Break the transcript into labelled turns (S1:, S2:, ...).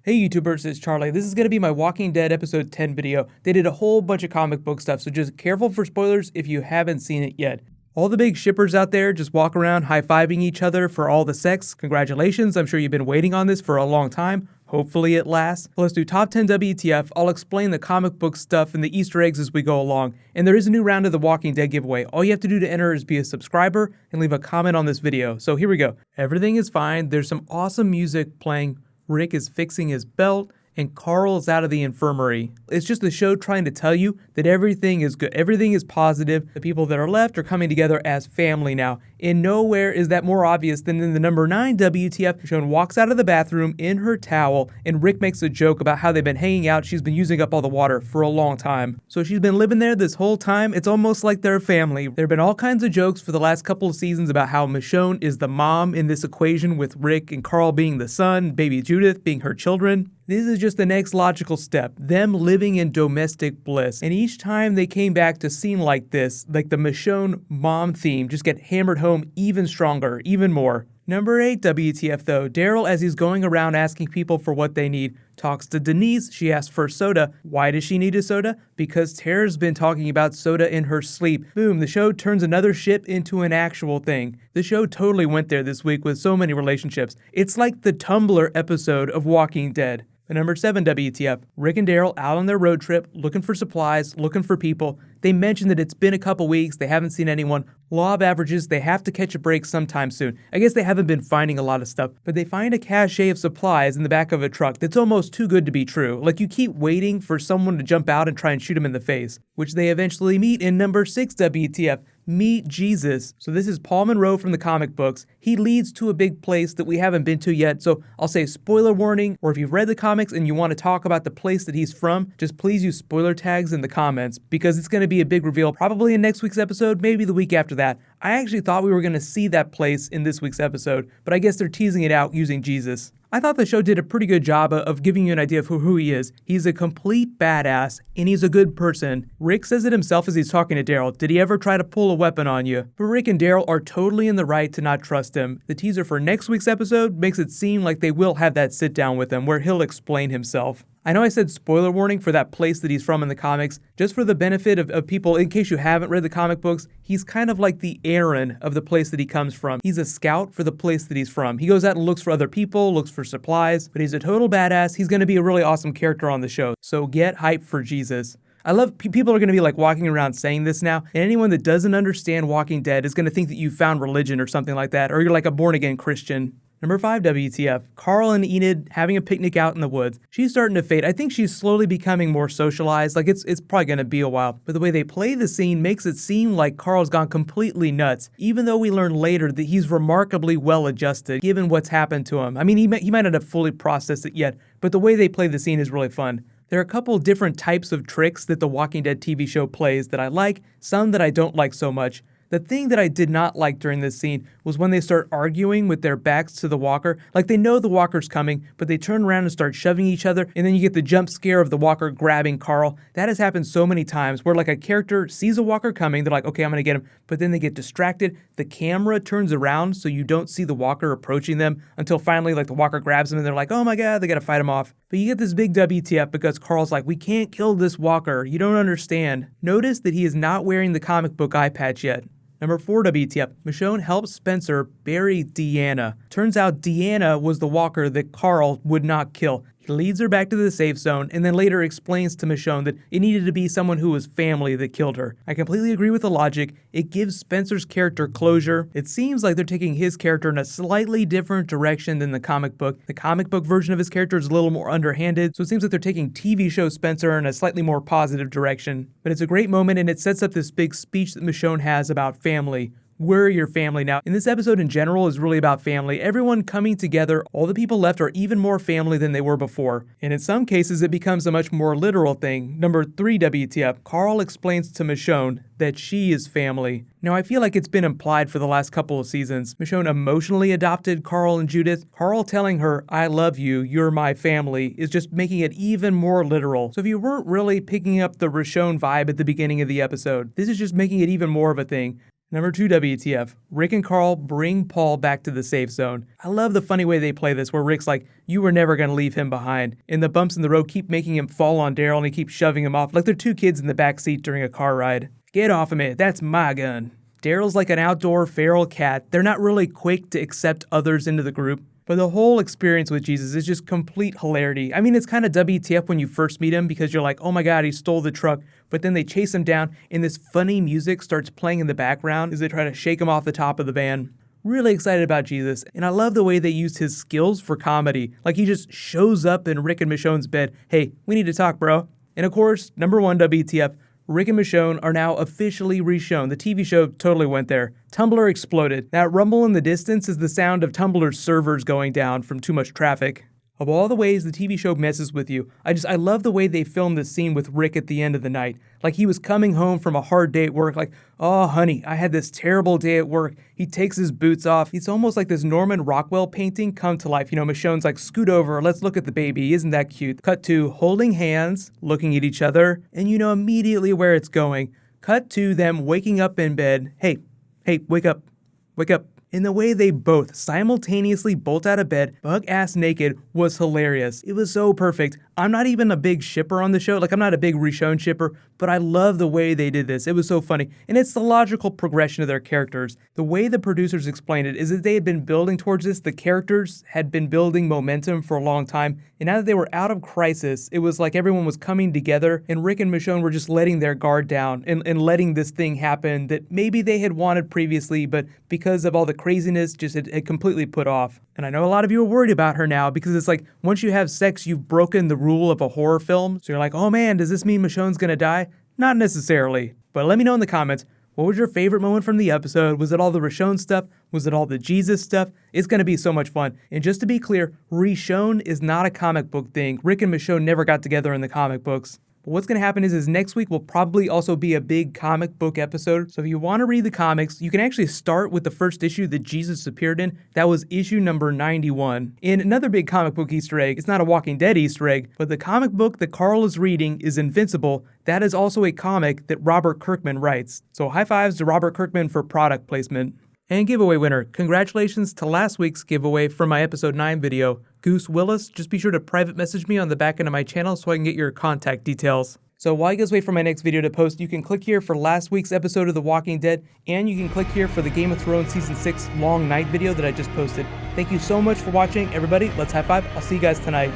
S1: Hey YouTubers, it's Charlie. This is going to be my Walking Dead episode 10 video. They did a whole bunch of comic book stuff, so just careful for spoilers if you haven't seen it yet. All the big shippers out there just walk around high-fiving each other for all the sex. Congratulations, I'm sure you've been waiting on this for a long time. Hopefully it lasts. Let's do top 10 WTF. I'll explain the comic book stuff and the Easter eggs as we go along. And there is a new round of the Walking Dead giveaway. All you have to do to enter is be a subscriber and leave a comment on this video. So here we go. Everything is fine. There's some awesome music playing. Rick is fixing his belt, and Carl is out of the infirmary. It's just the show trying to tell you that everything is good. Everything is positive. The people that are left are coming together as family now. And nowhere is that more obvious than in the number 9 WTF. Michonne walks out of the bathroom in her towel, and Rick makes a joke about how they've been hanging out. She's been using up all the water for a long time. So she's been living there this whole time. It's almost like they're a family. There have been all kinds of jokes for the last couple of seasons about how Michonne is the mom in this equation, with Rick and Carl being the son, baby Judith being her children. This is just the next logical step, them living in domestic bliss. And each time they came back to seem like this, like the Michonne mom theme, just get hammered home even stronger, even more. Number 8 WTF though, Daryl, as he's going around asking people for what they need, talks to Denise. She asks for soda. Why does she need a soda? Because Tara's been talking about soda in her sleep. Boom, the show turns another ship into an actual thing. The show totally went there this week with so many relationships. It's like the Tumblr episode of Walking Dead. Number 7 WTF, Rick and Daryl out on their road trip, looking for supplies, looking for people. They mention that it's been a couple weeks, they haven't seen anyone. Law of averages, they have to catch a break sometime soon. I guess they haven't been finding a lot of stuff, but they find a cache of supplies in the back of a truck that's almost too good to be true. Like you keep waiting for someone to jump out and try and shoot him in the face, which they eventually meet in number 6 WTF. Meet Jesus. So this is Paul Monroe from the comic books. He leads to a big place that we haven't been to yet, so I'll say spoiler warning, or if you've read the comics and you want to talk about the place that he's from, just please use spoiler tags in the comments, because it's going to be a big reveal probably in next week's episode, maybe the week after that. I actually thought we were going to see that place in this week's episode, but I guess they're teasing it out using Jesus. I thought the show did a pretty good job of giving you an idea of who he is. He's a complete badass, and he's a good person. Rick says it himself as he's talking to Daryl. Did he ever try to pull a weapon on you? But Rick and Daryl are totally in the right to not trust him. The teaser for next week's episode makes it seem like they will have that sit down with him where he'll explain himself. I know I said spoiler warning for that place that he's from in the comics. Just for the benefit of people, in case you haven't read the comic books, he's kind of like the Aaron of the place that he comes from. He's a scout for the place that he's from. He goes out and looks for other people, looks for supplies, but he's a total badass. He's going to be a really awesome character on the show. So get hyped for Jesus. I love people are going to be like walking around saying this now, and anyone that doesn't understand Walking Dead is going to think that you found religion or something like that, or you're like a born-again Christian. Number 5 WTF, Carl and Enid having a picnic out in the woods. She's starting to fade. I think she's slowly becoming more socialized. Like it's probably going to be a while. But the way they play the scene makes it seem like Carl's gone completely nuts, even though we learn later that he's remarkably well adjusted given what's happened to him. I mean, he might not have fully processed it yet, but the way they play the scene is really fun. There are a couple different types of tricks that the Walking Dead TV show plays that I like, some that I don't like so much. The thing that I did not like during this scene was when they start arguing with their backs to the walker. Like they know the walker's coming, but they turn around and start shoving each other, and then you get the jump scare of the walker grabbing Carl. That has happened so many times where like a character sees a walker coming, they're like, okay, I'm gonna get him, but then they get distracted. The camera turns around so you don't see the walker approaching them until finally like the walker grabs them and they're like, oh my god, they gotta fight him off. But you get this big WTF because Carl's like, we can't kill this walker, you don't understand. Notice that he is not wearing the comic book eye patch yet. Number 4 WTF, Michonne helps Spencer bury Deanna. Turns out Deanna was the walker that Carl would not kill. He leads her back to the safe zone and then later explains to Michonne that it needed to be someone who was family that killed her. I completely agree with the logic. It gives Spencer's character closure. It seems like they're taking his character in a slightly different direction than the comic book. The comic book version of his character is a little more underhanded, so it seems like they're taking TV show Spencer in a slightly more positive direction. But it's a great moment and it sets up this big speech that Michonne has about family. We're your family now. And this episode in general is really about family. Everyone coming together, all the people left are even more family than they were before. And in some cases, it becomes a much more literal thing. Number 3 WTF, Carl explains to Michonne that she is family. Now, I feel like it's been implied for the last couple of seasons. Michonne emotionally adopted Carl and Judith. Carl telling her, I love you, you're my family, is just making it even more literal. So if you weren't really picking up the Michonne vibe at the beginning of the episode, this is just making it even more of a thing. Number 2 WTF. Rick and Carl bring Paul back to the safe zone. I love the funny way they play this, where Rick's like, you were never going to leave him behind. And the bumps in the road keep making him fall on Daryl, and he keeps shoving him off like they're two kids in the back seat during a car ride. Get off of me, that's my gun. Daryl's like an outdoor feral cat. They're not really quick to accept others into the group. But the whole experience with Jesus is just complete hilarity. I mean, it's kind of WTF when you first meet him because you're like, oh my God, he stole the truck. But then they chase him down and this funny music starts playing in the background as they try to shake him off the top of the van. Really excited about Jesus, and I love the way they used his skills for comedy. Like he just shows up in Rick and Michonne's bed. Hey, we need to talk, bro. And of course, number 1 WTF. Rick and Michonne are now officially reshown. The TV show totally went there. Tumblr exploded. That rumble in the distance is the sound of Tumblr's servers going down from too much traffic. Of all the ways the TV show messes with you, I love the way they filmed this scene with Rick at the end of the night. Like he was coming home from a hard day at work, like, oh honey, I had this terrible day at work. He takes his boots off. It's almost like this Norman Rockwell painting come to life. You know, Michonne's like, scoot over, let's look at the baby, isn't that cute? Cut to holding hands, looking at each other, and you know immediately where it's going. Cut to them waking up in bed. Hey, wake up, wake up. And the way they both simultaneously bolt out of bed, bug-ass naked, was hilarious. It was so perfect. I'm not even a big shipper on the show. Like, I'm not a big Rishon shipper, but I love the way they did this. It was so funny. And it's the logical progression of their characters. The way the producers explained it is that they had been building towards this. The characters had been building momentum for a long time. And now that they were out of crisis, it was like everyone was coming together, and Rick and Michonne were just letting their guard down and letting this thing happen that maybe they had wanted previously, but because of all the craziness, just had completely put off. And I know a lot of you are worried about her now because it's like, once you have sex, you've broken the rule of a horror film. So you're like, oh man, does this mean Michonne's gonna die? Not necessarily. But let me know in the comments, what was your favorite moment from the episode? Was it all the Rishon stuff? Was it all the Jesus stuff? It's gonna be so much fun. And just to be clear, Rishon is not a comic book thing. Rick and Michonne never got together in the comic books. But what's going to happen is next week will probably also be a big comic book episode. So if you want to read the comics, you can actually start with the first issue that Jesus appeared in. That was issue number 91. And another big comic book Easter egg, it's not a Walking Dead Easter egg, but the comic book that Carl is reading is Invincible. That is also a comic that Robert Kirkman writes. So high fives to Robert Kirkman for product placement. And giveaway winner, congratulations to last week's giveaway from my episode 9 video, Goose Willis. Just be sure to private message me on the back end of my channel so I can get your contact details. So while you guys wait for my next video to post, you can click here for last week's episode of The Walking Dead, and you can click here for the Game of Thrones Season 6 Long Night video that I just posted. Thank you so much for watching, everybody. Let's high five. I'll see you guys tonight.